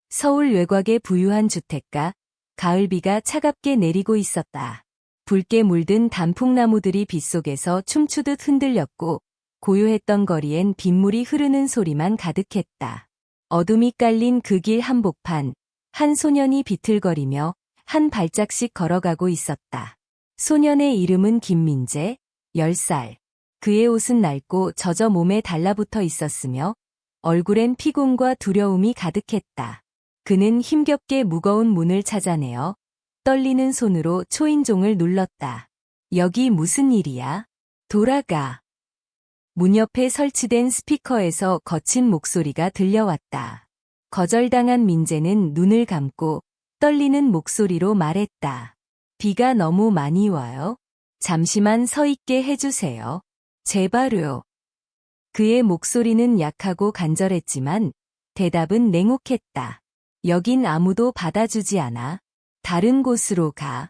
서울 외곽의 부유한 주택가, 가을비가 차갑게 내리고 있었다. 붉게 물든 단풍나무들이 빗속에서 춤추듯 흔들렸고 고요했던 거리엔 빗물이 흐르는 소리만 가득했다. 어둠이 깔린 그 길 한복판, 한 소년이 비틀거리며 한 발짝씩 걸어가고 있었다. 소년의 이름은 김민재, 10살. 그의 옷은 낡고 젖어 몸에 달라붙어 있었으며 얼굴엔 피곤과 두려움이 가득했다. 그는 힘겹게 무거운 문을 찾아내어 떨리는 손으로 초인종을 눌렀다. 여기 무슨 일이야? 돌아가. 문 옆에 설치된 스피커에서 거친 목소리가 들려왔다. 거절당한 민재는 눈을 감고 떨리는 목소리로 말했다. 비가 너무 많이 와요. 잠시만 서 있게 해주세요. 제발요. 그의 목소리는 약하고 간절했지만 대답은 냉혹했다. 여긴 아무도 받아주지 않아. 다른 곳으로 가.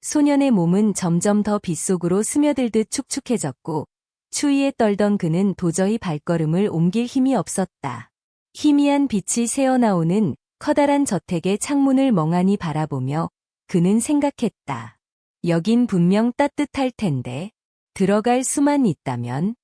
소년의 몸은 점점 더 빗속으로 스며들듯 축축해졌고 추위에 떨던 그는 도저히 발걸음을 옮길 힘이 없었다. 희미한 빛이 새어나오는 커다란 저택의 창문을 멍하니 바라보며 그는 생각했다. 여긴 분명 따뜻할 텐데 들어갈 수만 있다면.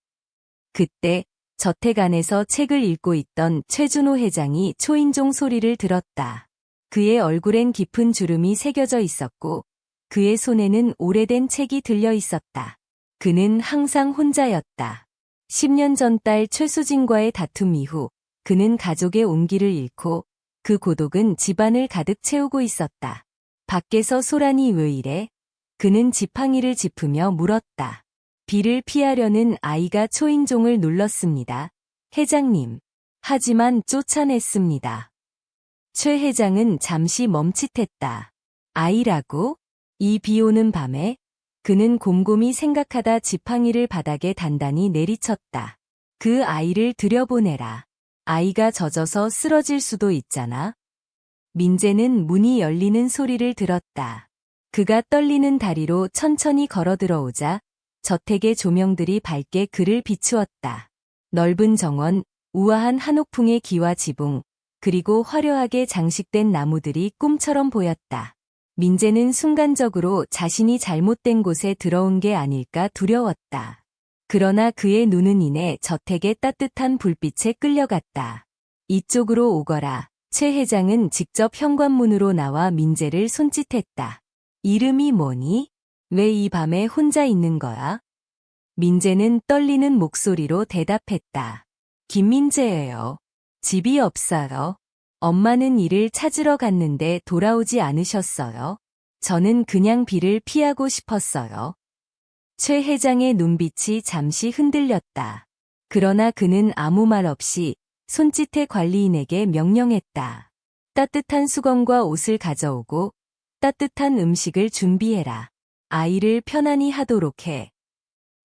그때 저택 안에서 책을 읽고 있던 최준호 회장이 초인종 소리를 들었다. 그의 얼굴엔 깊은 주름이 새겨져 있었고 그의 손에는 오래된 책이 들려 있었다. 그는 항상 혼자였다. 10년 전 딸 최수진과의 다툼 이후 그는 가족의 온기를 잃고 그 고독은 집안을 가득 채우고 있었다. 밖에서 소란이 왜 이래? 그는 지팡이를 짚으며 물었다. 비를 피하려는 아이가 초인종을 눌렀습니다. 회장님. 하지만 쫓아냈습니다. 최 회장은 잠시 멈칫했다. 아이라고? 이 비 오는 밤에? 그는 곰곰이 생각하다 지팡이를 바닥에 단단히 내리쳤다. 그 아이를 들여보내라. 아이가 젖어서 쓰러질 수도 있잖아. 민재는 문이 열리는 소리를 들었다. 그가 떨리는 다리로 천천히 걸어 들어오자 저택의 조명들이 밝게 그를 비추었다. 넓은 정원, 우아한 한옥풍의 기와 지붕, 그리고 화려하게 장식된 나무들이 꿈처럼 보였다. 민재는 순간적으로 자신이 잘못된 곳에 들어온 게 아닐까 두려웠다. 그러나 그의 눈은 이내 저택의 따뜻한 불빛에 끌려갔다. 이쪽으로 오거라. 최 회장은 직접 현관문으로 나와 민재를 손짓했다. 이름이 뭐니? 왜 이 밤에 혼자 있는 거야? 민재는 떨리는 목소리로 대답했다. 김민재예요. 집이 없어요. 엄마는 일을 찾으러 갔는데 돌아오지 않으셨어요. 저는 그냥 비를 피하고 싶었어요. 최 회장의 눈빛이 잠시 흔들렸다. 그러나 그는 아무 말 없이 손짓의 관리인에게 명령했다. 따뜻한 수건과 옷을 가져오고 따뜻한 음식을 준비해라. 아이를 편안히 하도록 해.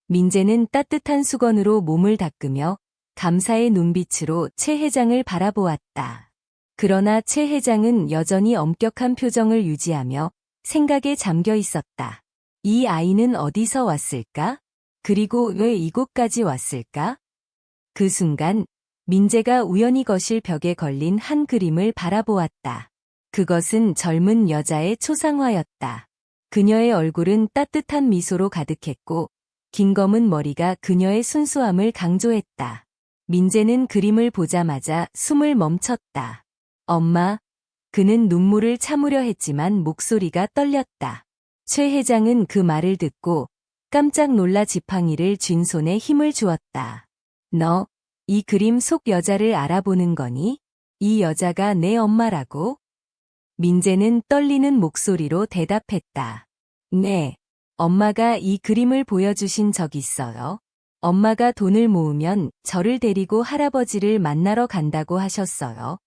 민재는 따뜻한 수건으로 몸을 닦으며 감사의 눈빛으로 최 회장을 바라보았다. 그러나 최 회장은 여전히 엄격한 표정을 유지하며 생각에 잠겨 있었다. 이 아이는 어디서 왔을까? 그리고 왜 이곳까지 왔을까? 그 순간 민재가 우연히 거실 벽에 걸린 한 그림을 바라보았다. 그것은 젊은 여자의 초상화였다. 그녀의 얼굴은 따뜻한 미소로 가득했고 긴 검은 머리가 그녀의 순수함을 강조했다. 민재는 그림을 보자마자 숨을 멈췄다. 엄마. 그는 눈물을 참으려 했지만 목소리가 떨렸다. 최 회장은 그 말을 듣고 깜짝 놀라 지팡이를 쥔 손에 힘을 주었다. 너, 이 그림 속 여자를 알아보는 거니? 이 여자가 내 엄마라고? 민재는 떨리는 목소리로 대답했다. 네. 엄마가 이 그림을 보여주신 적 있어요. 엄마가 돈을 모으면 저를 데리고 할아버지를 만나러 간다고 하셨어요.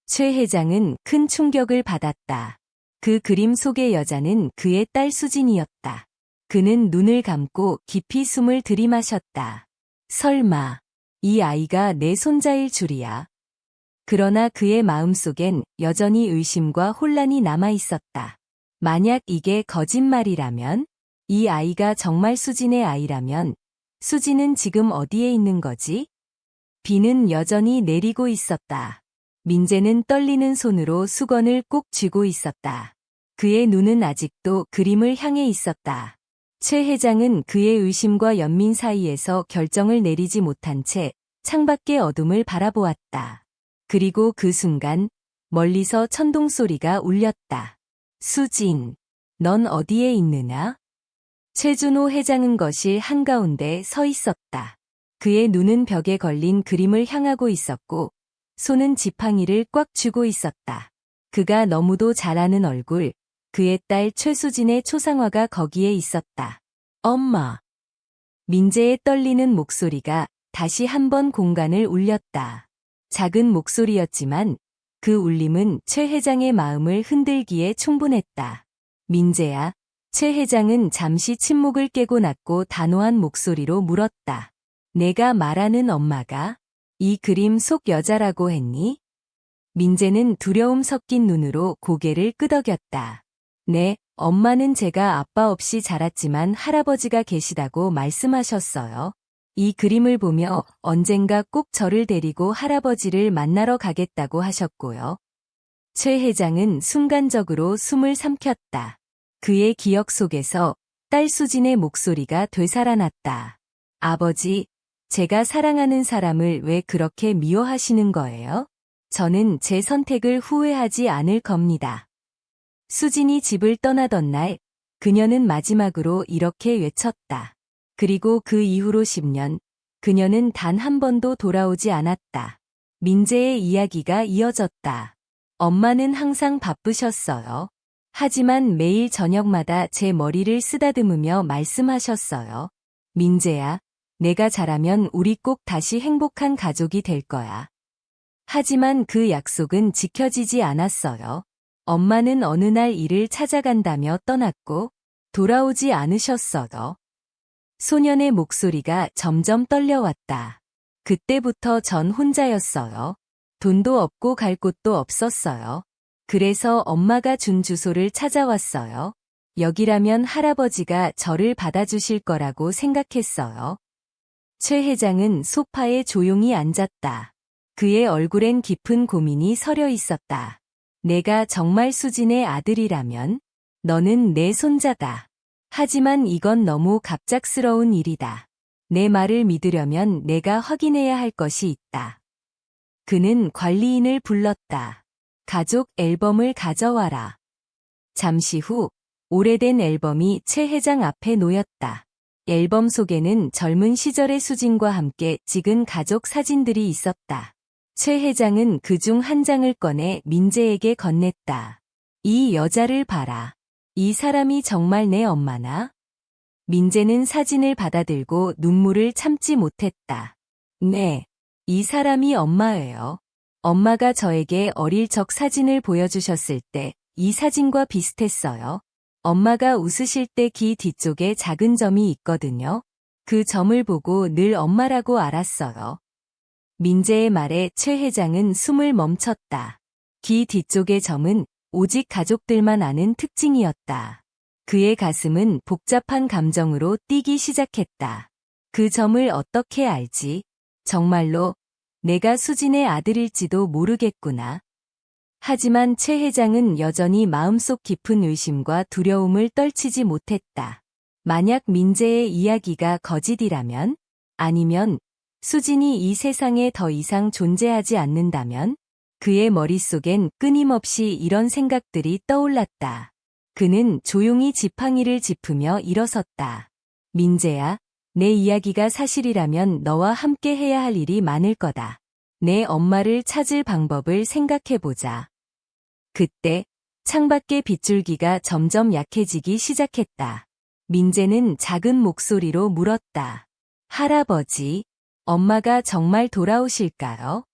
최 회장은 큰 충격을 받았다. 그 그림 속의 여자는 그의 딸 수진이었다. 그는 눈을 감고 깊이 숨을 들이마셨다. 설마, 이 아이가 내 손자일 줄이야. 그러나 그의 마음속엔 여전히 의심과 혼란이 남아 있었다. 만약 이게 거짓말이라면? 이 아이가 정말 수진의 아이라면 수진은 지금 어디에 있는 거지? 비는 여전히 내리고 있었다. 민재는 떨리는 손으로 수건을 꼭 쥐고 있었다. 그의 눈은 아직도 그림을 향해 있었다. 최 회장은 그의 의심과 연민 사이에서 결정을 내리지 못한 채 창밖의 어둠을 바라보았다. 그리고 그 순간 멀리서 천둥 소리가 울렸다. 수진, 넌 어디에 있느냐? 최준호 회장은 거실 한가운데 서 있었다. 그의 눈은 벽에 걸린 그림을 향하고 있었고 손은 지팡이를 꽉 쥐고 있었다. 그가 너무도 잘 아는 얼굴, 그의 딸 최수진의 초상화가 거기에 있었다. 엄마. 민재의 떨리는 목소리가 다시 한번 공간을 울렸다. 작은 목소리였지만 그 울림은 최 회장의 마음을 흔들기에 충분했다. 민재야. 최 회장은 잠시 침묵을 깨고 낮고 단호한 목소리로 물었다. 내가 말하는 엄마가 이 그림 속 여자라고 했니? 민재는 두려움 섞인 눈으로 고개를 끄덕였다. 네, 엄마는 제가 아빠 없이 자랐지만 할아버지가 계시다고 말씀하셨어요. 이 그림을 보며 언젠가 꼭 저를 데리고 할아버지를 만나러 가겠다고 하셨고요. 최 회장은 순간적으로 숨을 삼켰다. 그의 기억 속에서 딸 수진의 목소리가 되살아났다. 아버지, 제가 사랑하는 사람을 왜 그렇게 미워하시는 거예요? 저는 제 선택을 후회하지 않을 겁니다. 수진이 집을 떠나던 날, 그녀는 마지막으로 이렇게 외쳤다. 그리고 그 이후로 10년, 그녀는 단 한 번도 돌아오지 않았다. 민재의 이야기가 이어졌다. 엄마는 항상 바쁘셨어요. 하지만 매일 저녁마다 제 머리를 쓰다듬으며 말씀하셨어요. 민재야, 내가 자라면 우리 꼭 다시 행복한 가족이 될 거야. 하지만 그 약속은 지켜지지 않았어요. 엄마는 어느 날 일을 찾아간다며 떠났고 돌아오지 않으셨어요. 소년의 목소리가 점점 떨려왔다. 그때부터 전 혼자였어요. 돈도 없고 갈 곳도 없었어요. 그래서 엄마가 준 주소를 찾아왔어요. 여기라면 할아버지가 저를 받아주실 거라고 생각했어요. 최 회장은 소파에 조용히 앉았다. 그의 얼굴엔 깊은 고민이 서려 있었다. 내가 정말 수진의 아들이라면 너는 내 손자다. 하지만 이건 너무 갑작스러운 일이다. 내 말을 믿으려면 내가 확인해야 할 것이 있다. 그는 관리인을 불렀다. 가족 앨범을 가져와라. 잠시 후 오래된 앨범이 최 회장 앞에 놓였다. 앨범 속에는 젊은 시절의 수진과 함께 찍은 가족 사진들이 있었다. 최 회장은 그중 한 장을 꺼내 민재에게 건넸다. 이 여자를 봐라. 이 사람이 정말 내 엄마나? 민재는 사진을 받아들고 눈물을 참지 못했다. 네, 이 사람이 엄마예요. 엄마가 저에게 어릴 적 사진을 보여주셨을 때 이 사진과 비슷했어요. 엄마가 웃으실 때 귀 뒤쪽에 작은 점이 있거든요. 그 점을 보고 늘 엄마라고 알았어요. 민재의 말에 최 회장은 숨을 멈췄다. 귀 뒤쪽의 점은 오직 가족들만 아는 특징이었다. 그의 가슴은 복잡한 감정으로 뛰기 시작했다. 그 점을 어떻게 알지? 정말로 내가 수진의 아들일지도 모르겠구나. 하지만 최 회장은 여전히 마음속 깊은 의심과 두려움을 떨치지 못했다. 만약 민재의 이야기가 거짓이라면? 아니면 수진이 이 세상에 더 이상 존재하지 않는다면? 그의 머릿속엔 끊임없이 이런 생각들이 떠올랐다. 그는 조용히 지팡이를 짚으며 일어섰다. 민재야, 내 이야기가 사실이라면 너와 함께 해야 할 일이 많을 거다. 내 엄마를 찾을 방법을 생각해보자. 그때 창밖의 빗줄기가 점점 약해지기 시작했다. 민재는 작은 목소리로 물었다. 할아버지, 엄마가 정말 돌아오실까요?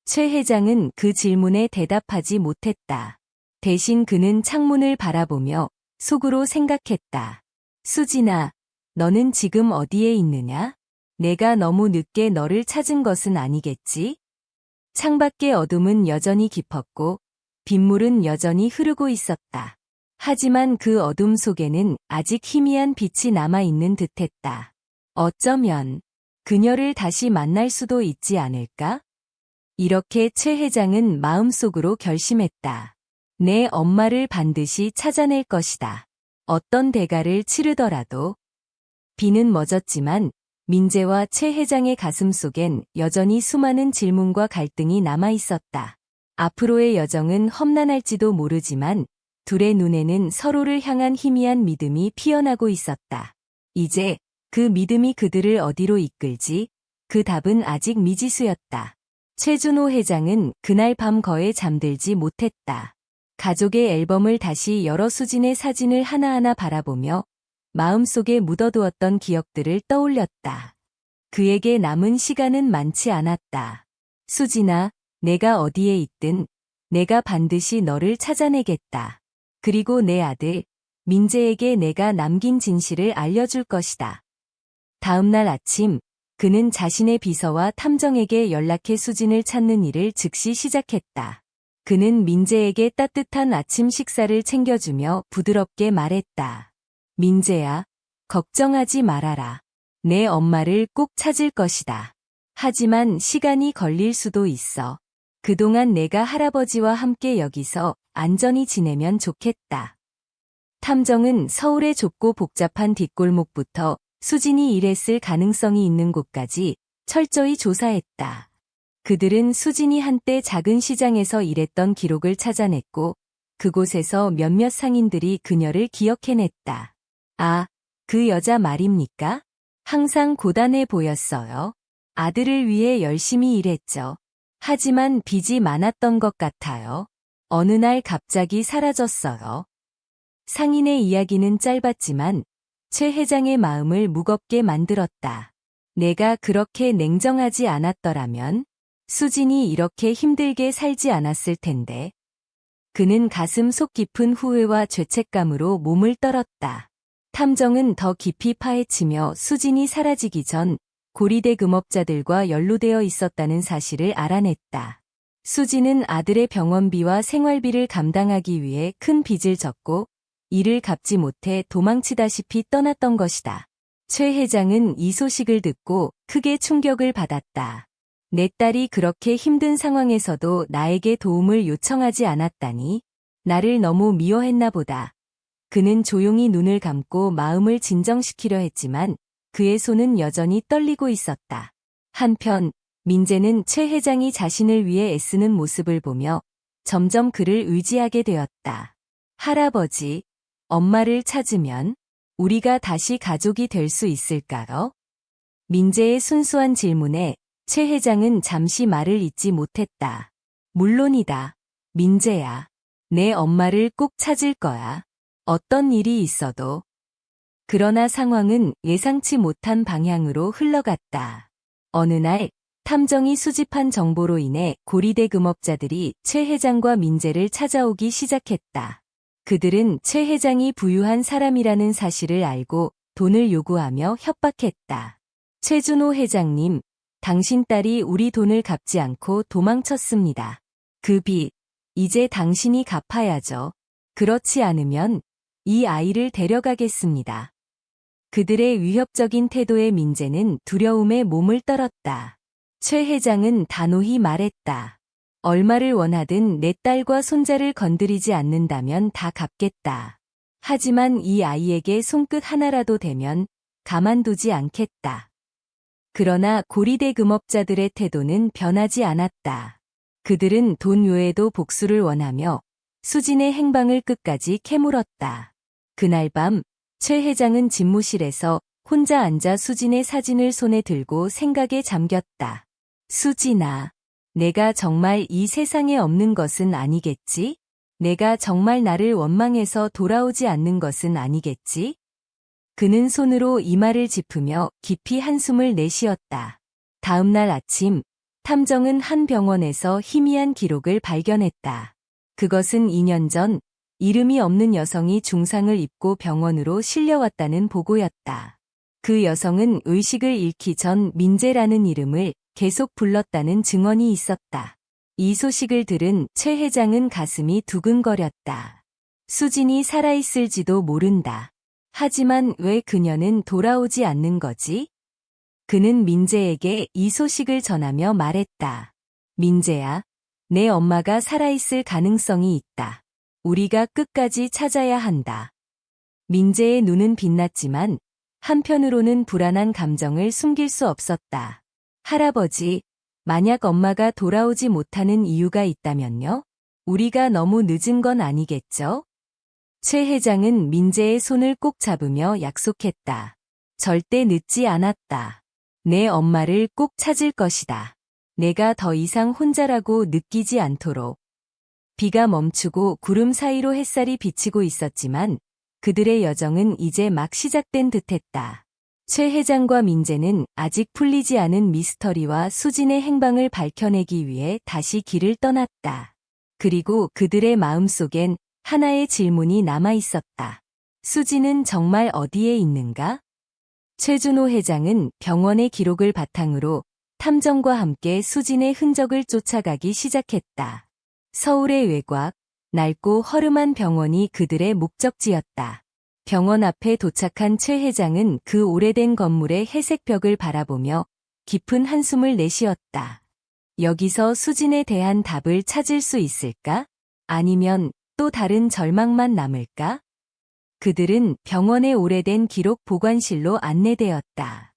최 회장은 그 질문에 대답하지 못했다. 대신 그는 창문을 바라보며 속으로 생각했다. 수진아, 너는 지금 어디에 있느냐? 내가 너무 늦게 너를 찾은 것은 아니겠지? 창밖의 어둠은 여전히 깊었고 빗물은 여전히 흐르고 있었다. 하지만 그 어둠 속에는 아직 희미한 빛이 남아있는 듯했다. 어쩌면 그녀를 다시 만날 수도 있지 않을까? 이렇게 최 회장은 마음속으로 결심했다. 내 엄마를 반드시 찾아낼 것이다. 어떤 대가를 치르더라도. 비는 멎었지만 민재와 최 회장의 가슴 속엔 여전히 수많은 질문과 갈등이 남아 있었다. 앞으로의 여정은 험난할지도 모르지만 둘의 눈에는 서로를 향한 희미한 믿음이 피어나고 있었다. 이제 그 믿음이 그들을 어디로 이끌지? 그 답은 아직 미지수였다. 최준호 회장은 그날 밤 거에 잠들지 못했다. 가족의 앨범을 다시 열어 수진의 사진을 하나하나 바라보며 마음속에 묻어두었던 기억들을 떠올렸다. 그에게 남은 시간은 많지 않았다. 수진아, 내가 어디에 있든 내가 반드시 너를 찾아내겠다. 그리고 내 아들, 민재에게 내가 남긴 진실을 알려줄 것이다. 다음 날 아침, 그는 자신의 비서와 탐정에게 연락해 수진을 찾는 일을 즉시 시작했다. 그는 민재에게 따뜻한 아침 식사를 챙겨주며 부드럽게 말했다. 민재야, 걱정하지 말아라. 내 엄마를 꼭 찾을 것이다. 하지만 시간이 걸릴 수도 있어. 그동안 내가 할아버지와 함께 여기서 안전히 지내면 좋겠다. 탐정은 서울의 좁고 복잡한 뒷골목부터 수진이 일했을 가능성이 있는 곳까지 철저히 조사했다. 그들은 수진이 한때 작은 시장에서 일했던 기록을 찾아냈고 그곳에서 몇몇 상인들이 그녀를 기억해냈다. 아, 그 여자 말입니까? 항상 고단해 보였어요. 아들을 위해 열심히 일했죠. 하지만 빚이 많았던 것 같아요. 어느 날 갑자기 사라졌어요. 상인의 이야기는 짧았지만 최 회장의 마음을 무겁게 만들었다. 내가 그렇게 냉정하지 않았더라면 수진이 이렇게 힘들게 살지 않았을 텐데. 그는 가슴 속 깊은 후회와 죄책감으로 몸을 떨었다. 탐정은 더 깊이 파헤치며 수진이 사라지기 전 고리대 금업자들과 연루되어 있었다는 사실을 알아냈다. 수진은 아들의 병원비와 생활비를 감당하기 위해 큰 빚을 졌고 이를 갚지 못해 도망치다시피 떠났던 것이다. 최 회장은 이 소식을 듣고 크게 충격을 받았다. 내 딸이 그렇게 힘든 상황에서도 나에게 도움을 요청하지 않았다니? 나를 너무 미워했나 보다. 그는 조용히 눈을 감고 마음을 진정시키려 했지만 그의 손은 여전히 떨리고 있었다. 한편 민재는 최 회장이 자신을 위해 애쓰는 모습을 보며 점점 그를 의지하게 되었다. 할아버지, 엄마를 찾으면 우리가 다시 가족이 될 수 있을까요? 민재의 순수한 질문에 최 회장은 잠시 말을 잇지 못했다. 물론이다. 민재야. 내 엄마를 꼭 찾을 거야. 어떤 일이 있어도. 그러나 상황은 예상치 못한 방향으로 흘러갔다. 어느 날 탐정이 수집한 정보로 인해 고리대 금업자들이 최 회장과 민재를 찾아오기 시작했다. 그들은 최 회장이 부유한 사람이라는 사실을 알고 돈을 요구하며 협박했다. 최준호 회장님, 당신 딸이 우리 돈을 갚지 않고 도망쳤습니다. 그 빚, 이제 당신이 갚아야죠. 그렇지 않으면 이 아이를 데려가겠습니다. 그들의 위협적인 태도에 민재는 두려움에 몸을 떨었다. 최 회장은 단호히 말했다. 얼마를 원하든 내 딸과 손자를 건드리지 않는다면 다 갚겠다. 하지만 이 아이에게 손끝 하나라도 대면 가만두지 않겠다. 그러나 고리대 금업자들의 태도는 변하지 않았다. 그들은 돈 외에도 복수를 원하며 수진의 행방을 끝까지 캐물었다. 그날 밤 최 회장은 집무실에서 혼자 앉아 수진의 사진을 손에 들고 생각에 잠겼다. 수진아, 내가 정말 이 세상에 없는 것은 아니겠지? 내가 정말 나를 원망해서 돌아오지 않는 것은 아니겠지? 그는 손으로 이마를 짚으며 깊이 한숨을 내쉬었다. 다음 날 아침, 탐정은 한 병원에서 희미한 기록을 발견했다. 그것은 2년 전 이름이 없는 여성이 중상을 입고 병원으로 실려왔다는 보고였다. 그 여성은 의식을 잃기 전 민재라는 이름을 계속 불렀다는 증언이 있었다. 이 소식을 들은 최 회장은 가슴이 두근거렸다. 수진이 살아있을지도 모른다. 하지만 왜 그녀는 돌아오지 않는 거지? 그는 민재에게 이 소식을 전하며 말했다. 민재야, 내 엄마가 살아있을 가능성이 있다. 우리가 끝까지 찾아야 한다. 민재의 눈은 빛났지만 한편으로는 불안한 감정을 숨길 수 없었다. 할아버지, 만약 엄마가 돌아오지 못하는 이유가 있다면요? 우리가 너무 늦은 건 아니겠죠? 최 회장은 민재의 손을 꼭 잡으며 약속했다. 절대 늦지 않았다. 내 엄마를 꼭 찾을 것이다. 내가 더 이상 혼자라고 느끼지 않도록. 비가 멈추고 구름 사이로 햇살이 비치고 있었지만 그들의 여정은 이제 막 시작된 듯했다. 최 회장과 민재는 아직 풀리지 않은 미스터리와 수진의 행방을 밝혀내기 위해 다시 길을 떠났다. 그리고 그들의 마음속엔 하나의 질문이 남아 있었다. 수진은 정말 어디에 있는가? 최준호 회장은 병원의 기록을 바탕으로 탐정과 함께 수진의 흔적을 쫓아가기 시작했다. 서울의 외곽, 낡고 허름한 병원이 그들의 목적지였다. 병원 앞에 도착한 최 회장은 그 오래된 건물의 회색 벽을 바라보며 깊은 한숨을 내쉬었다. 여기서 수진에 대한 답을 찾을 수 있을까? 아니면 또 다른 절망만 남을까? 그들은 병원의 오래된 기록 보관실로 안내되었다.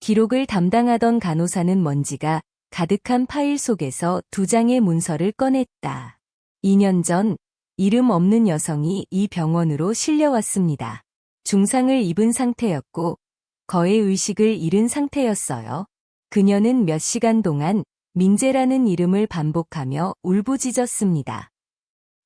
기록을 담당하던 간호사는 먼지가 가득한 파일 속에서 2장의 문서를 꺼냈다. 2년 전 이름 없는 여성이 이 병원으로 실려왔습니다. 중상을 입은 상태였고 거의 의식을 잃은 상태였어요. 그녀는 몇 시간 동안 민재라는 이름을 반복하며 울부짖었습니다.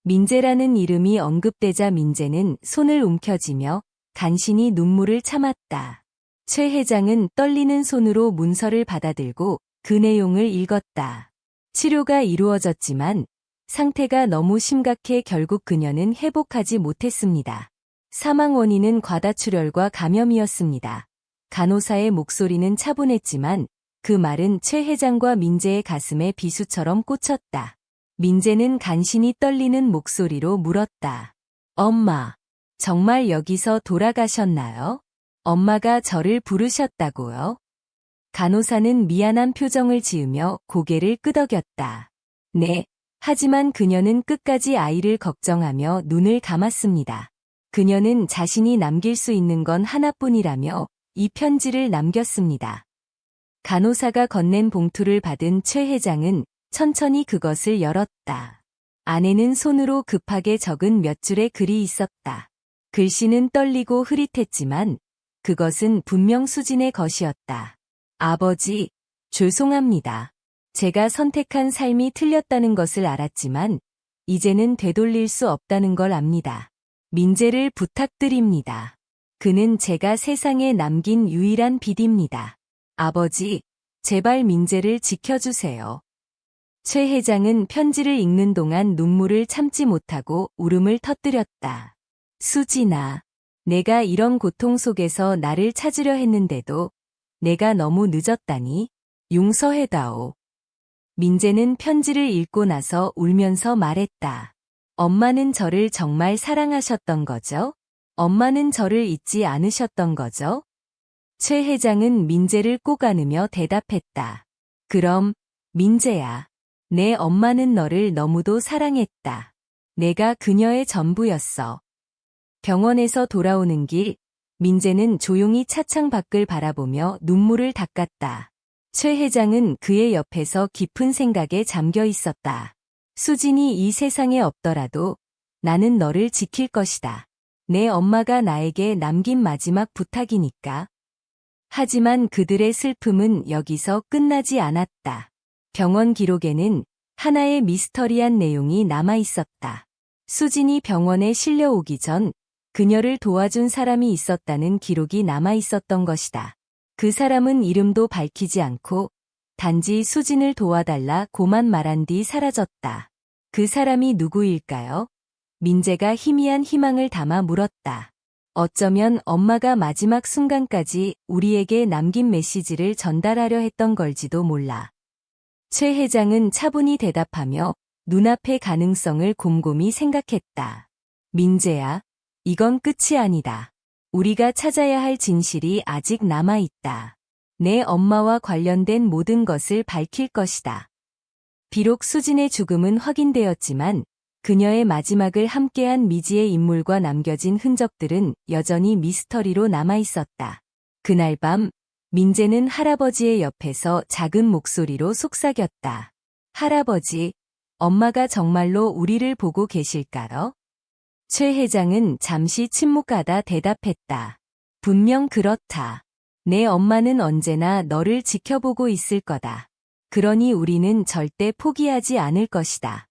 민재라는 이름이 언급되자 민재는 손을 움켜쥐며 간신히 눈물을 참았다. 최 회장은 떨리는 손으로 문서를 받아들고 그 내용을 읽었다. 치료가 이루어졌지만 상태가 너무 심각해 결국 그녀는 회복하지 못했습니다. 사망 원인은 과다출혈과 감염이었습니다. 간호사의 목소리는 차분했지만 그 말은 최 회장과 민재의 가슴에 비수처럼 꽂혔다. 민재는 간신히 떨리는 목소리로 물었다. 엄마, 정말 여기서 돌아가셨나요? 엄마가 저를 부르셨다고요? 간호사는 미안한 표정을 지으며 고개를 끄덕였다. 네, 하지만 그녀는 끝까지 아이를 걱정하며 눈을 감았습니다. 그녀는 자신이 남길 수 있는 건 하나뿐이라며 이 편지를 남겼습니다. 간호사가 건넨 봉투를 받은 최 회장은 천천히 그것을 열었다. 안에는 손으로 급하게 적은 몇 줄의 글이 있었다. 글씨는 떨리고 흐릿했지만 그것은 분명 수진의 것이었다. 아버지, 죄송합니다. 제가 선택한 삶이 틀렸다는 것을 알았지만 이제는 되돌릴 수 없다는 걸 압니다. 민재를 부탁드립니다. 그는 제가 세상에 남긴 유일한 빛입니다. 아버지, 제발 민재를 지켜주세요. 최 회장은 편지를 읽는 동안 눈물을 참지 못하고 울음을 터뜨렸다. 수진아, 내가 이런 고통 속에서 나를 찾으려 했는데도 내가 너무 늦었다니 용서해다오. 민재는 편지를 읽고 나서 울면서 말했다. 엄마는 저를 정말 사랑하셨던 거죠? 엄마는 저를 잊지 않으셨던 거죠? 최 회장은 민재를 꼭 안으며 대답했다. 그럼, 민재야. 내 엄마는 너를 너무도 사랑했다. 내가 그녀의 전부였어. 병원에서 돌아오는 길, 민재는 조용히 차창 밖을 바라보며 눈물을 닦았다. 최 회장은 그의 옆에서 깊은 생각에 잠겨 있었다. 수진이 이 세상에 없더라도 나는 너를 지킬 것이다. 내 엄마가 나에게 남긴 마지막 부탁이니까. 하지만 그들의 슬픔은 여기서 끝나지 않았다. 병원 기록에는 하나의 미스터리한 내용이 남아 있었다. 수진이 병원에 실려오기 전 그녀를 도와준 사람이 있었다는 기록이 남아 있었던 것이다. 그 사람은 이름도 밝히지 않고 단지 수진을 도와달라고만 말한 뒤 사라졌다. 그 사람이 누구일까요? 민재가 희미한 희망을 담아 물었다. 어쩌면 엄마가 마지막 순간까지 우리에게 남긴 메시지를 전달하려 했던 걸지도 몰라. 최 회장은 차분히 대답하며 눈앞의 가능성을 곰곰이 생각했다. 민재야, 이건 끝이 아니다. 우리가 찾아야 할 진실이 아직 남아있다. 내 엄마와 관련된 모든 것을 밝힐 것이다. 비록 수진의 죽음은 확인되었지만 그녀의 마지막을 함께한 미지의 인물과 남겨진 흔적들은 여전히 미스터리로 남아있었다. 그날 밤, 민재는 할아버지의 옆에서 작은 목소리로 속삭였다. 할아버지, 엄마가 정말로 우리를 보고 계실까요? 최 회장은 잠시 침묵하다 대답했다. 분명 그렇다. 내 엄마는 언제나 너를 지켜보고 있을 거다. 그러니 우리는 절대 포기하지 않을 것이다.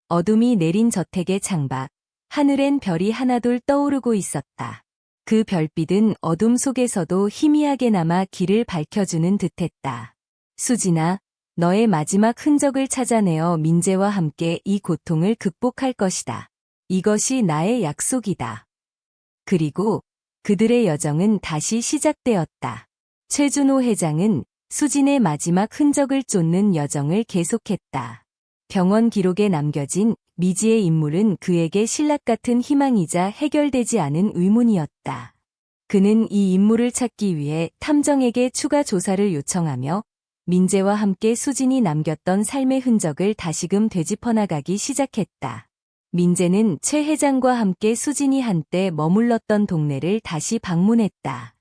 어둠이 내린 저택의 창밖, 하늘엔 별이 하나둘 떠오르고 있었다. 그 별빛은 어둠 속에서도 희미하게 남아 길을 밝혀주는 듯했다. 수진아, 너의 마지막 흔적을 찾아내어 민재와 함께 이 고통을 극복할 것이다. 이것이 나의 약속이다. 그리고 그들의 여정은 다시 시작되었다. 최준호 회장은 수진의 마지막 흔적을 쫓는 여정을 계속했다. 병원 기록에 남겨진 미지의 인물은 그에게 신락 같은 희망이자 해결되지 않은 의문이었다. 그는 이 인물을 찾기 위해 탐정에게 추가 조사를 요청하며 민재와 함께 수진이 남겼던 삶의 흔적을 다시금 되짚어나가기 시작했다. 민재는 최 회장과 함께 수진이 한때 머물렀던 동네를 다시 방문했다.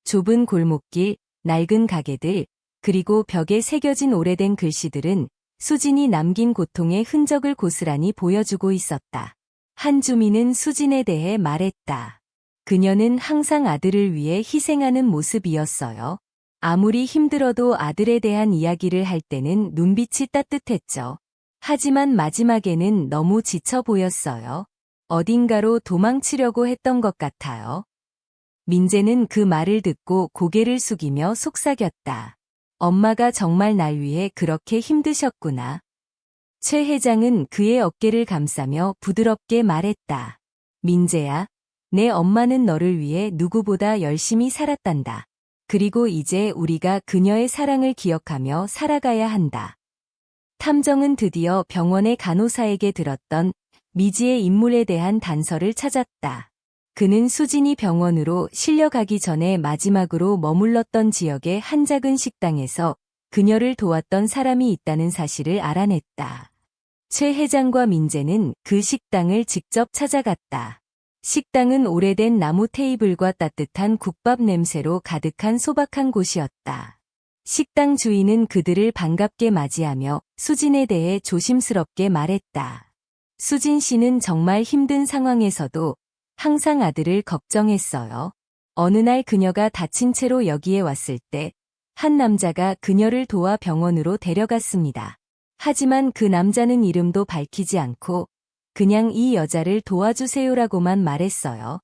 좁은 골목길, 낡은 가게들, 그리고 벽에 새겨진 오래된 글씨들은 수진이 남긴 고통의 흔적을 고스란히 보여주고 있었다. 한 주민은 수진에 대해 말했다. 그녀는 항상 아들을 위해 희생하는 모습이었어요. 아무리 힘들어도 아들에 대한 이야기를 할 때는 눈빛이 따뜻했죠. 하지만 마지막에는 너무 지쳐 보였어요. 어딘가로 도망치려고 했던 것 같아요. 민재는 그 말을 듣고 고개를 숙이며 속삭였다. 엄마가 정말 날 위해 그렇게 힘드셨구나. 최 회장은 그의 어깨를 감싸며 부드럽게 말했다. 민재야, 내 엄마는 너를 위해 누구보다 열심히 살았단다. 그리고 이제 우리가 그녀의 사랑을 기억하며 살아가야 한다. 탐정은 드디어 병원의 간호사에게 들었던 미지의 인물에 대한 단서를 찾았다. 그는 수진이 병원으로 실려가기 전에 마지막으로 머물렀던 지역의 한 작은 식당에서 그녀를 도왔던 사람이 있다는 사실을 알아냈다. 최 회장과 민재는 그 식당을 직접 찾아갔다. 식당은 오래된 나무 테이블과 따뜻한 국밥 냄새로 가득한 소박한 곳이었다. 식당 주인은 그들을 반갑게 맞이하며 수진에 대해 조심스럽게 말했다. 수진 씨는 정말 힘든 상황에서도 항상 아들을 걱정했어요. 어느 날 그녀가 다친 채로 여기에 왔을 때 한 남자가 그녀를 도와 병원으로 데려갔습니다. 하지만 그 남자는 이름도 밝히지 않고 그냥 이 여자를 도와주세요라고만 말했어요.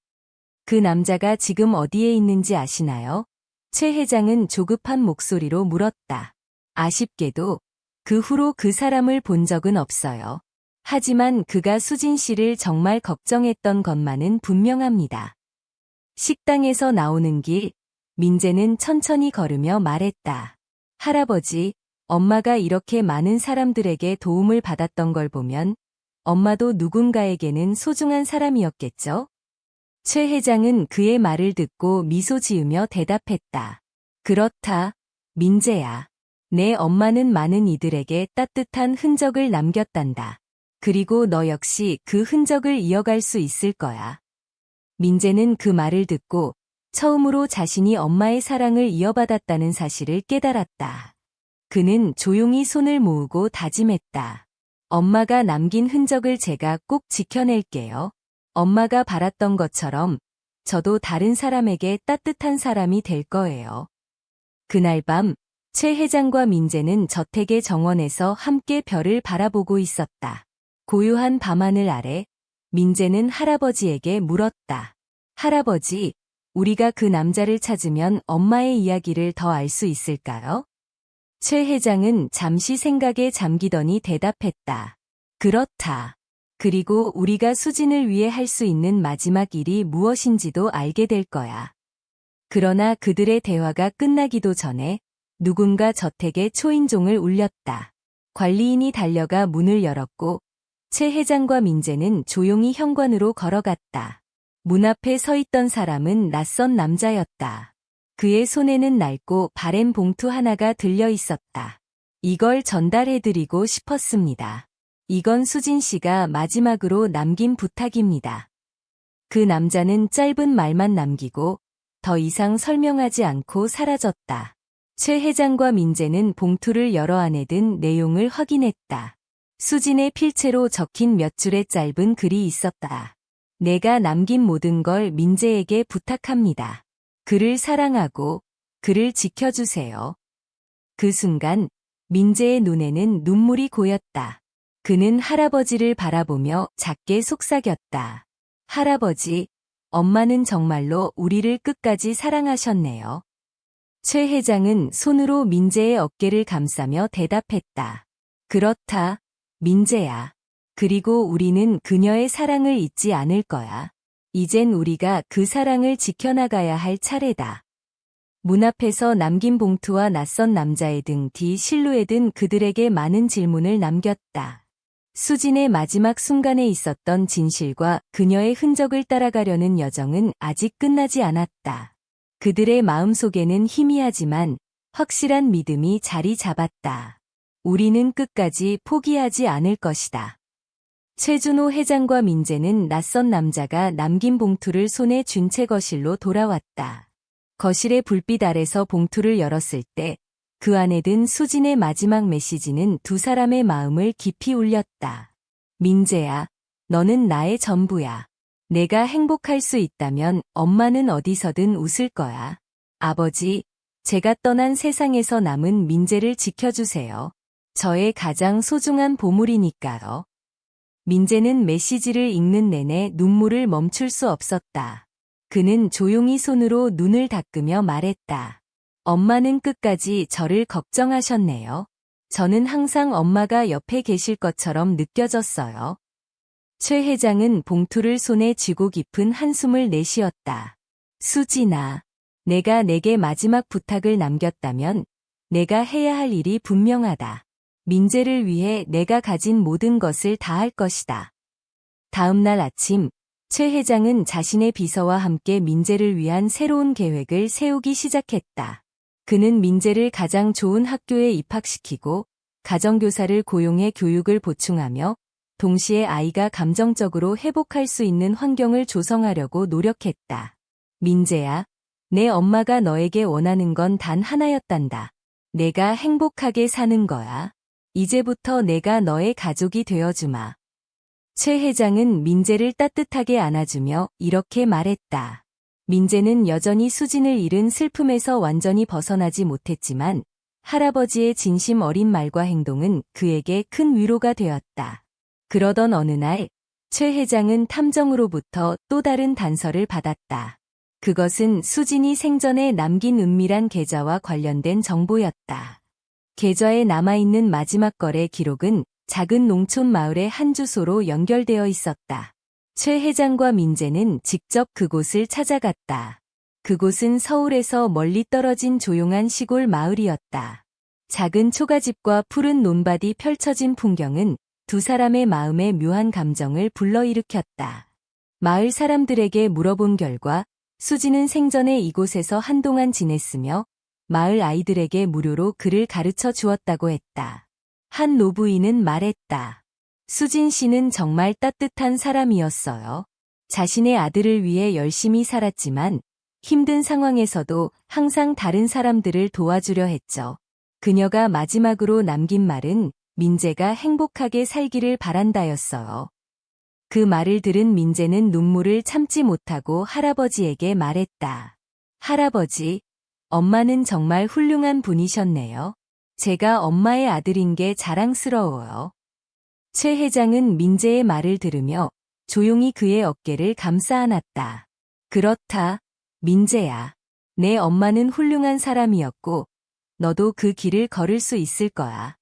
그 남자가 지금 어디에 있는지 아시나요? 최 회장은 조급한 목소리로 물었다. 아쉽게도 그 후로 그 사람을 본 적은 없어요. 하지만 그가 수진 씨를 정말 걱정했던 것만은 분명합니다. 식당에서 나오는 길, 민재는 천천히 걸으며 말했다. 할아버지, 엄마가 이렇게 많은 사람들에게 도움을 받았던 걸 보면 엄마도 누군가에게는 소중한 사람이었겠죠? 최 회장은 그의 말을 듣고 미소 지으며 대답했다. 그렇다, 민재야. 내 엄마는 많은 이들에게 따뜻한 흔적을 남겼단다. 그리고 너 역시 그 흔적을 이어갈 수 있을 거야. 민재는 그 말을 듣고 처음으로 자신이 엄마의 사랑을 이어받았다는 사실을 깨달았다. 그는 조용히 손을 모으고 다짐했다. 엄마가 남긴 흔적을 제가 꼭 지켜낼게요. 엄마가 바랐던 것처럼 저도 다른 사람에게 따뜻한 사람이 될 거예요. 그날 밤, 최 회장과 민재는 저택의 정원에서 함께 별을 바라보고 있었다. 고요한 밤하늘 아래 민재는 할아버지에게 물었다. 할아버지, 우리가 그 남자를 찾으면 엄마의 이야기를 더 알 수 있을까요? 최 회장은 잠시 생각에 잠기더니 대답했다. 그렇다. 그리고 우리가 수진을 위해 할 수 있는 마지막 일이 무엇인지도 알게 될 거야. 그러나 그들의 대화가 끝나기도 전에 누군가 저택의 초인종을 울렸다. 관리인이 달려가 문을 열었고 최 회장과 민재는 조용히 현관으로 걸어갔다. 문 앞에 서 있던 사람은 낯선 남자였다. 그의 손에는 낡고 바랜 봉투 하나가 들려 있었다. 이걸 전달해드리고 싶었습니다. 이건 수진 씨가 마지막으로 남긴 부탁입니다. 그 남자는 짧은 말만 남기고 더 이상 설명하지 않고 사라졌다. 최 회장과 민재는 봉투를 열어 안에 든 내용을 확인했다. 수진의 필체로 적힌 몇 줄의 짧은 글이 있었다. 내가 남긴 모든 걸 민재에게 부탁합니다. 그를 사랑하고 그를 지켜주세요. 그 순간 민재의 눈에는 눈물이 고였다. 그는 할아버지를 바라보며 작게 속삭였다. 할아버지, 엄마는 정말로 우리를 끝까지 사랑하셨네요. 최 회장은 손으로 민재의 어깨를 감싸며 대답했다. 그렇다, 민재야. 그리고 우리는 그녀의 사랑을 잊지 않을 거야. 이젠 우리가 그 사랑을 지켜나가야 할 차례다. 문 앞에서 남긴 봉투와 낯선 남자의 등 뒤 실루엣 든 그들에게 많은 질문을 남겼다. 수진의 마지막 순간에 있었던 진실과 그녀의 흔적을 따라가려는 여정은 아직 끝나지 않았다. 그들의 마음속에는 희미하지만 확실한 믿음이 자리 잡았다. 우리는 끝까지 포기하지 않을 것이다. 최준호 회장과 민재는 낯선 남자가 남긴 봉투를 손에 쥔 채 거실로 돌아왔다. 거실의 불빛 아래서 봉투를 열었을 때 그 안에 든 수진의 마지막 메시지는 두 사람의 마음을 깊이 울렸다. 민재야, 너는 나의 전부야. 내가 행복할 수 있다면 엄마는 어디서든 웃을 거야. 아버지, 제가 떠난 세상에서 남은 민재를 지켜주세요. 저의 가장 소중한 보물이니까요. 민재는 메시지를 읽는 내내 눈물을 멈출 수 없었다. 그는 조용히 손으로 눈을 닦으며 말했다. 엄마는 끝까지 저를 걱정하셨네요. 저는 항상 엄마가 옆에 계실 것처럼 느껴졌어요. 최 회장은 봉투를 손에 쥐고 깊은 한숨을 내쉬었다. 수진아, 내가 내게 마지막 부탁을 남겼다면 내가 해야 할 일이 분명하다. 민재를 위해 내가 가진 모든 것을 다할 것이다. 다음 날 아침, 최 회장은 자신의 비서와 함께 민재를 위한 새로운 계획을 세우기 시작했다. 그는 민재를 가장 좋은 학교에 입학시키고 가정교사를 고용해 교육을 보충하며 동시에 아이가 감정적으로 회복할 수 있는 환경을 조성하려고 노력했다. 민재야, 내 엄마가 너에게 원하는 건 단 하나였단다. 내가 행복하게 사는 거야. 이제부터 내가 너의 가족이 되어주마. 최 회장은 민재를 따뜻하게 안아주며 이렇게 말했다. 민재는 여전히 수진을 잃은 슬픔에서 완전히 벗어나지 못했지만 할아버지의 진심 어린 말과 행동은 그에게 큰 위로가 되었다. 그러던 어느 날, 최 회장은 탐정으로부터 또 다른 단서를 받았다. 그것은 수진이 생전에 남긴 은밀한 계좌와 관련된 정보였다. 계좌에 남아있는 마지막 거래 기록은 작은 농촌 마을의 한 주소로 연결되어 있었다. 최 회장과 민재는 직접 그곳을 찾아갔다. 그곳은 서울에서 멀리 떨어진 조용한 시골 마을이었다. 작은 초가집과 푸른 논밭이 펼쳐진 풍경은 두 사람의 마음에 묘한 감정을 불러일으켰다. 마을 사람들에게 물어본 결과 수지는 생전에 이곳에서 한동안 지냈으며 마을 아이들에게 무료로 글을 가르쳐 주었다고 했다. 한 노부인은 말했다. 수진 씨는 정말 따뜻한 사람이었어요. 자신의 아들을 위해 열심히 살았지만 힘든 상황에서도 항상 다른 사람들을 도와주려 했죠. 그녀가 마지막으로 남긴 말은 민재가 행복하게 살기를 바란다였어요. 그 말을 들은 민재는 눈물을 참지 못하고 할아버지에게 말했다. 할아버지, 엄마는 정말 훌륭한 분이셨네요. 제가 엄마의 아들인 게 자랑스러워요. 최 회장은 민재의 말을 들으며 조용히 그의 어깨를 감싸 안았다. 그렇다, 민재야. 내 엄마는 훌륭한 사람이었고 너도 그 길을 걸을 수 있을 거야.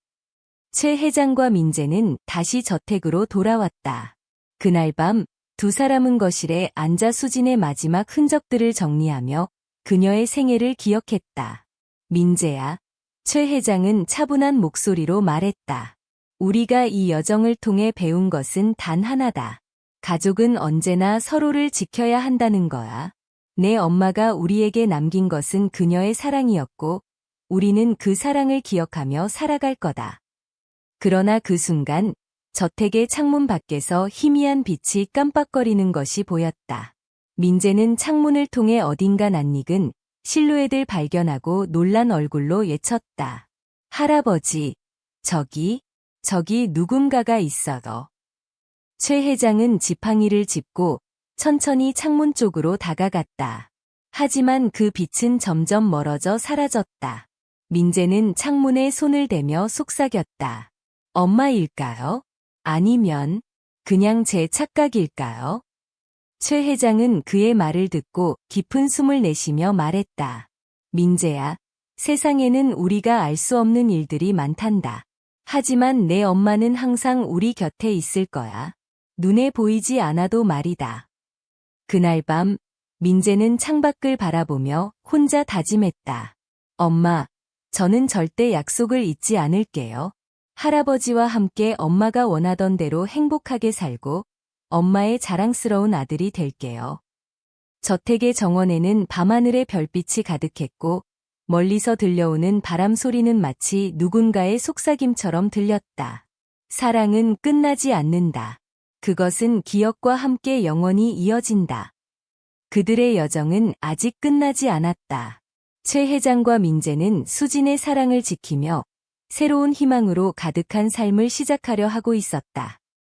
최 회장과 민재는 다시 저택으로 돌아왔다. 그날 밤 두 사람은 거실에 앉아 수진의 마지막 흔적들을 정리하며 그녀의 생애를 기억했다. 민재야. 최 회장은 차분한 목소리로 말했다. 우리가 이 여정을 통해 배운 것은 단 하나다. 가족은 언제나 서로를 지켜야 한다는 거야. 내 엄마가 우리에게 남긴 것은 그녀의 사랑이었고 우리는 그 사랑을 기억하며 살아갈 거다. 그러나 그 순간 저택의 창문 밖에서 희미한 빛이 깜빡거리는 것이 보였다. 민재는 창문을 통해 어딘가 낯익은 실루엣을 발견하고 놀란 얼굴로 외쳤다. 할아버지, 저기 누군가가 있어요. 최 회장은 지팡이를 짚고 천천히 창문 쪽으로 다가갔다. 하지만 그 빛은 점점 멀어져 사라졌다. 민재는 창문에 손을 대며 속삭였다. 엄마일까요? 아니면 그냥 제 착각일까요? 최 회장은 그의 말을 듣고 깊은 숨을 내쉬며 말했다. 민재야, 세상에는 우리가 알 수 없는 일들이 많단다. 하지만 내 엄마는 항상 우리 곁에 있을 거야. 눈에 보이지 않아도 말이다. 그날 밤, 민재는 창밖을 바라보며 혼자 다짐했다. 엄마, 저는 절대 약속을 잊지 않을게요. 할아버지와 함께 엄마가 원하던 대로 행복하게 살고 엄마의 자랑스러운 아들이 될게요. 저택의 정원에는 밤하늘의 별빛이 가득했고 멀리서 들려오는 바람 소리는 마치 누군가의 속삭임처럼 들렸다. 사랑은 끝나지 않는다. 그것은 기억과 함께 영원히 이어진다. 그들의 여정은 아직 끝나지 않았다. 최 회장과 민재는 수진의 사랑을 지키며 새로운 희망으로 가득한 삶을 시작하려 하고 있었다.